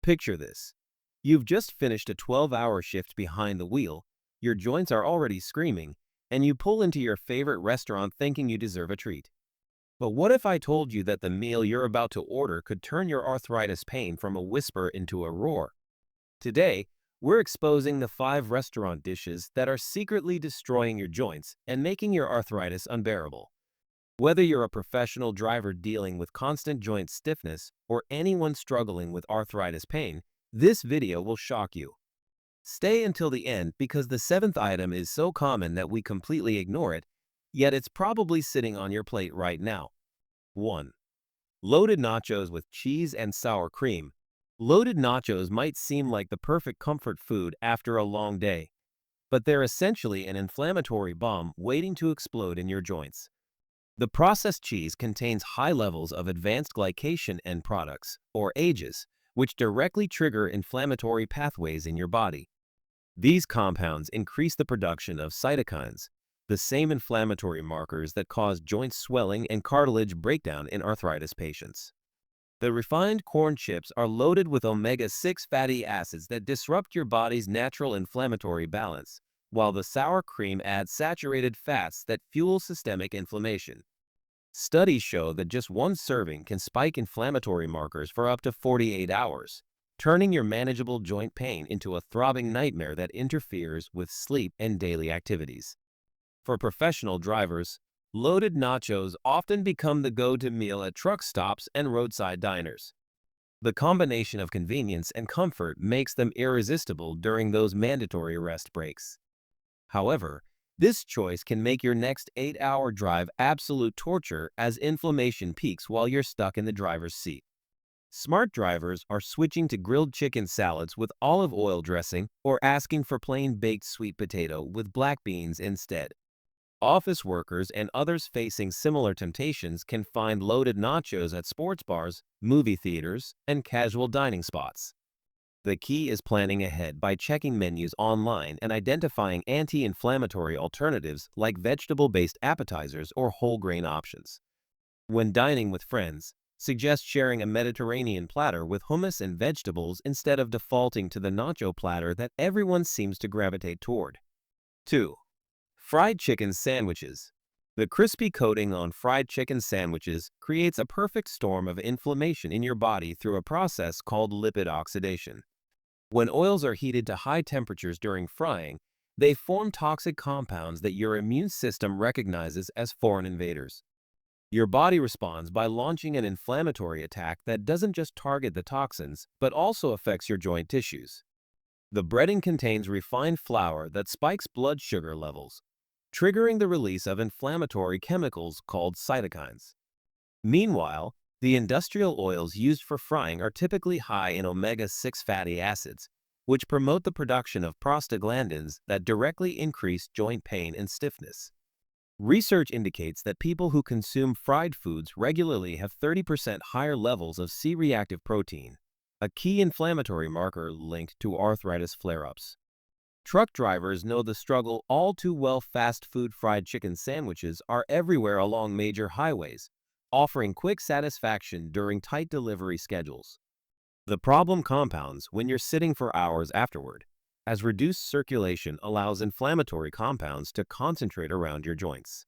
Picture this. You've just finished a 12-hour shift behind the wheel, your joints are already screaming, and you pull into your favorite restaurant thinking you deserve a treat. But what if I told you that the meal you're about to order could turn your arthritis pain from a whisper into a roar? Today, we're exposing the 5 restaurant dishes that are secretly destroying your joints and making your arthritis unbearable. Whether you're a professional driver dealing with constant joint stiffness or anyone struggling with arthritis pain, this video will shock you. Stay until the end because the 7th item is so common that we completely ignore it, yet it's probably sitting on your plate right now. 1. Loaded nachos with cheese and sour cream. Loaded nachos might seem like the perfect comfort food after a long day, but they're essentially an inflammatory bomb waiting to explode in your joints. The processed cheese contains high levels of advanced glycation end products, or AGEs, which directly trigger inflammatory pathways in your body. These compounds increase the production of cytokines, the same inflammatory markers that cause joint swelling and cartilage breakdown in arthritis patients. The refined corn chips are loaded with omega-6 fatty acids that disrupt your body's natural inflammatory balance, while the sour cream adds saturated fats that fuel systemic inflammation. Studies show that just one serving can spike inflammatory markers for up to 48 hours, turning your manageable joint pain into a throbbing nightmare that interferes with sleep and daily activities. For professional drivers, loaded nachos often become the go-to meal at truck stops and roadside diners. The combination of convenience and comfort makes them irresistible during those mandatory rest breaks. However, this choice can make your next 8-hour drive absolute torture as inflammation peaks while you're stuck in the driver's seat. Smart drivers are switching to grilled chicken salads with olive oil dressing or asking for plain baked sweet potato with black beans instead. Office workers and others facing similar temptations can find loaded nachos at sports bars, movie theaters, and casual dining spots. The key is planning ahead by checking menus online and identifying anti-inflammatory alternatives like vegetable-based appetizers or whole grain options. When dining with friends, suggest sharing a Mediterranean platter with hummus and vegetables instead of defaulting to the nacho platter that everyone seems to gravitate toward. 2. Fried chicken sandwiches. The crispy coating on fried chicken sandwiches creates a perfect storm of inflammation in your body through a process called lipid oxidation. When oils are heated to high temperatures during frying, they form toxic compounds that your immune system recognizes as foreign invaders. Your body responds by launching an inflammatory attack that doesn't just target the toxins, but also affects your joint tissues. The breading contains refined flour that spikes blood sugar levels, triggering the release of inflammatory chemicals called cytokines. Meanwhile, the industrial oils used for frying are typically high in omega-6 fatty acids, which promote the production of prostaglandins that directly increase joint pain and stiffness. Research indicates that people who consume fried foods regularly have 30% higher levels of C-reactive protein, a key inflammatory marker linked to arthritis flare-ups. Truck drivers know the struggle all too well. Fast food fried chicken sandwiches are everywhere along major highways, offering quick satisfaction during tight delivery schedules. The problem compounds when you're sitting for hours afterward, as reduced circulation allows inflammatory compounds to concentrate around your joints.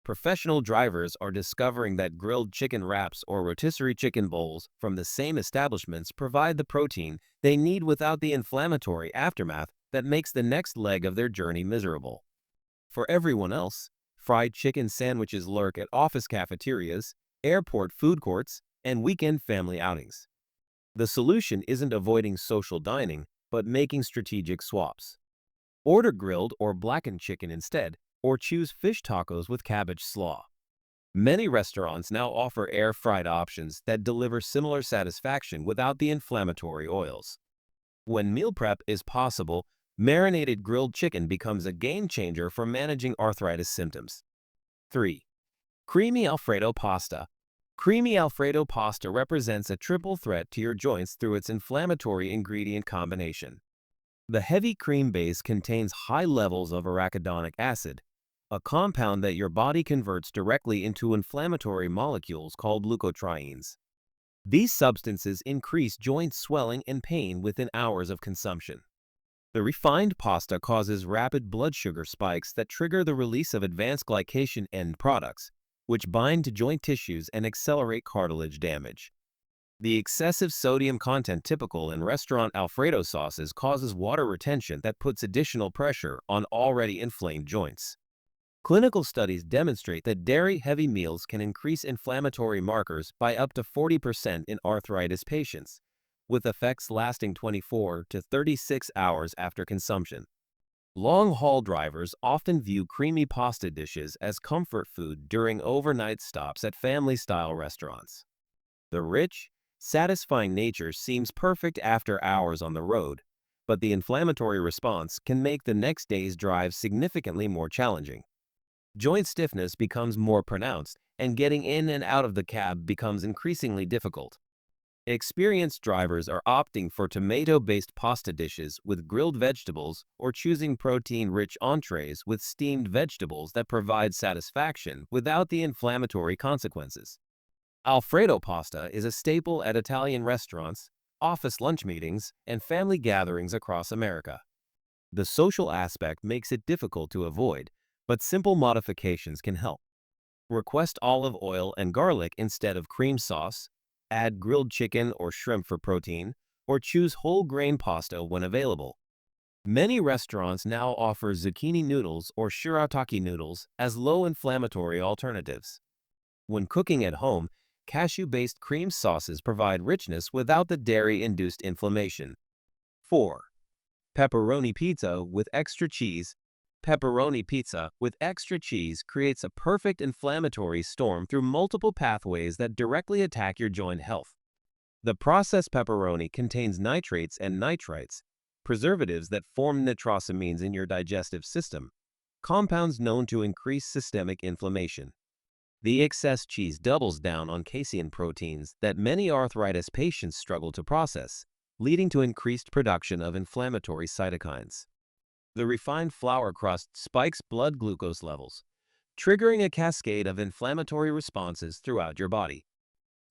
Professional drivers are discovering that grilled chicken wraps or rotisserie chicken bowls from the same establishments provide the protein they need without the inflammatory aftermath that makes the next leg of their journey miserable. For everyone else, fried chicken sandwiches lurk at office cafeterias, airport food courts, and weekend family outings. The solution isn't avoiding social dining, but making strategic swaps. Order grilled or blackened chicken instead, or choose fish tacos with cabbage slaw. Many restaurants now offer air-fried options that deliver similar satisfaction without the inflammatory oils. When meal prep is possible, marinated grilled chicken becomes a game-changer for managing arthritis symptoms. 3. Creamy Alfredo pasta. Creamy Alfredo pasta represents a triple threat to your joints through its inflammatory ingredient combination. The heavy cream base contains high levels of arachidonic acid, a compound that your body converts directly into inflammatory molecules called leukotrienes. These substances increase joint swelling and pain within hours of consumption. The refined pasta causes rapid blood sugar spikes that trigger the release of advanced glycation end products, which bind to joint tissues and accelerate cartilage damage. The excessive sodium content typical in restaurant Alfredo sauces causes water retention that puts additional pressure on already inflamed joints. Clinical studies demonstrate that dairy-heavy meals can increase inflammatory markers by up to 40% in arthritis patients, with effects lasting 24 to 36 hours after consumption. Long-haul drivers often view creamy pasta dishes as comfort food during overnight stops at family-style restaurants. The rich, satisfying nature seems perfect after hours on the road, but the inflammatory response can make the next day's drive significantly more challenging. Joint stiffness becomes more pronounced, and getting in and out of the cab becomes increasingly difficult. Experienced drivers are opting for tomato-based pasta dishes with grilled vegetables or choosing protein-rich entrees with steamed vegetables that provide satisfaction without the inflammatory consequences. Alfredo pasta is a staple at Italian restaurants, office lunch meetings, and family gatherings across America. The social aspect makes it difficult to avoid, but simple modifications can help. Request olive oil and garlic instead of cream sauce, add grilled chicken or shrimp for protein, or choose whole grain pasta when available. Many restaurants now offer zucchini noodles or shirataki noodles as low-inflammatory alternatives. When cooking at home, cashew-based cream sauces provide richness without the dairy-induced inflammation. 4. Pepperoni pizza with extra cheese. Pepperoni pizza with extra cheese creates a perfect inflammatory storm through multiple pathways that directly attack your joint health. The processed pepperoni contains nitrates and nitrites, preservatives that form nitrosamines in your digestive system, compounds known to increase systemic inflammation. The excess cheese doubles down on casein proteins that many arthritis patients struggle to process, leading to increased production of inflammatory cytokines. The refined flour crust spikes blood glucose levels, triggering a cascade of inflammatory responses throughout your body.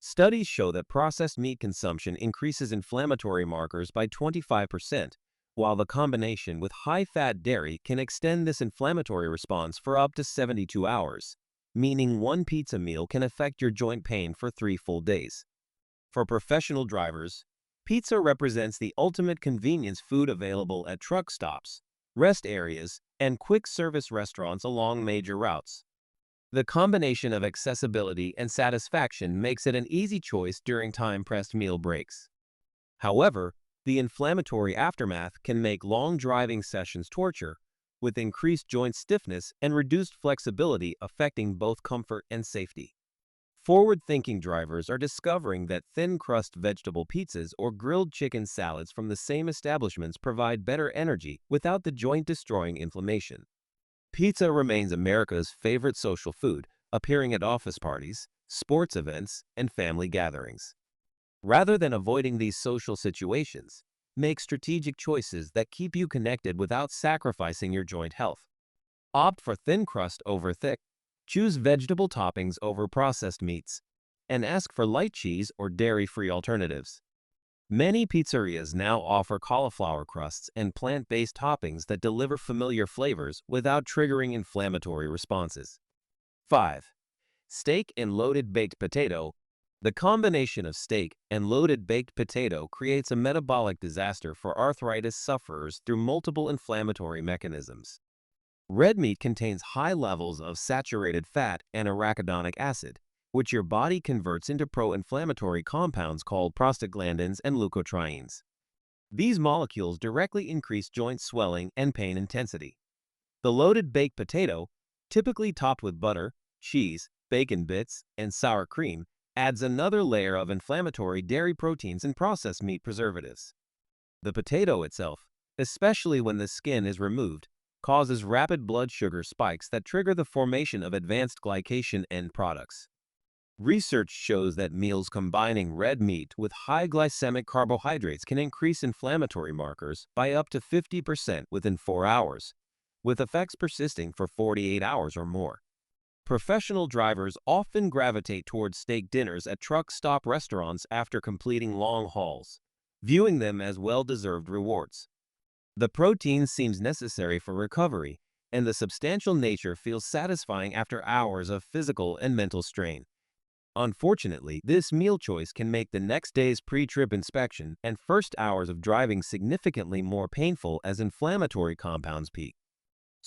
Studies show that processed meat consumption increases inflammatory markers by 25%, while the combination with high-fat dairy can extend this inflammatory response for up to 72 hours. Meaning one pizza meal can affect your joint pain for 3 full days. For professional drivers, pizza represents the ultimate convenience food available at truck stops, rest areas, and quick-service restaurants along major routes. The combination of accessibility and satisfaction makes it an easy choice during time-pressed meal breaks. However, the inflammatory aftermath can make long driving sessions torture, with increased joint stiffness and reduced flexibility affecting both comfort and safety. Forward-thinking drivers are discovering that thin-crust vegetable pizzas or grilled chicken salads from the same establishments provide better energy without the joint-destroying inflammation. Pizza remains America's favorite social food, appearing at office parties, sports events, and family gatherings. Rather than avoiding these social situations, make strategic choices that keep you connected without sacrificing your joint health. Opt for thin crust over thick, choose vegetable toppings over processed meats, and ask for light cheese or dairy-free alternatives. Many pizzerias now offer cauliflower crusts and plant-based toppings that deliver familiar flavors without triggering inflammatory responses. 5. Steak and loaded baked potato. The combination of steak and loaded baked potato creates a metabolic disaster for arthritis sufferers through multiple inflammatory mechanisms. Red meat contains high levels of saturated fat and arachidonic acid, which your body converts into pro-inflammatory compounds called prostaglandins and leukotrienes. These molecules directly increase joint swelling and pain intensity. The loaded baked potato, typically topped with butter, cheese, bacon bits, and sour cream, adds another layer of inflammatory dairy proteins and processed meat preservatives. The potato itself, especially when the skin is removed, causes rapid blood sugar spikes that trigger the formation of advanced glycation end products. Research shows that meals combining red meat with high glycemic carbohydrates can increase inflammatory markers by up to 50% within 4 hours, with effects persisting for 48 hours or more. Professional drivers often gravitate towards steak dinners at truck stop restaurants after completing long hauls, viewing them as well-deserved rewards. The protein seems necessary for recovery, and the substantial nature feels satisfying after hours of physical and mental strain. Unfortunately, this meal choice can make the next day's pre-trip inspection and first hours of driving significantly more painful as inflammatory compounds peak.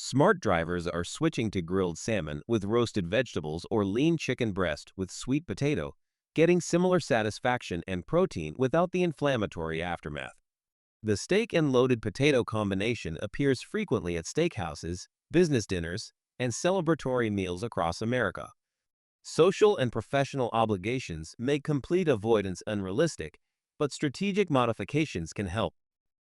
Smart drivers are switching to grilled salmon with roasted vegetables or lean chicken breast with sweet potato, getting similar satisfaction and protein without the inflammatory aftermath. The steak and loaded potato combination appears frequently at steakhouses, business dinners, and celebratory meals across America. Social and professional obligations make complete avoidance unrealistic, but strategic modifications can help.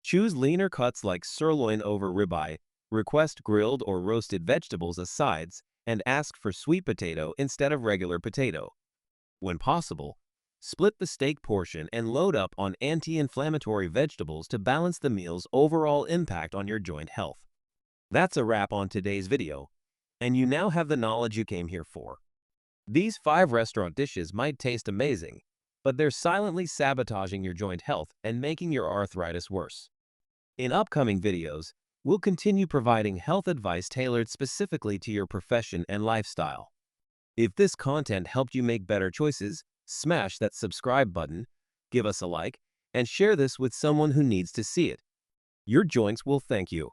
Choose leaner cuts like sirloin over ribeye, request grilled or roasted vegetables as sides, and ask for sweet potato instead of regular potato. When possible, split the steak portion and load up on anti-inflammatory vegetables to balance the meal's overall impact on your joint health. That's a wrap on today's video, and you now have the knowledge you came here for. These 5 restaurant dishes might taste amazing, but they're silently sabotaging your joint health and making your arthritis worse. In upcoming videos, we'll continue providing health advice tailored specifically to your profession and lifestyle. If this content helped you make better choices, smash that subscribe button, give us a like, and share this with someone who needs to see it. Your joints will thank you.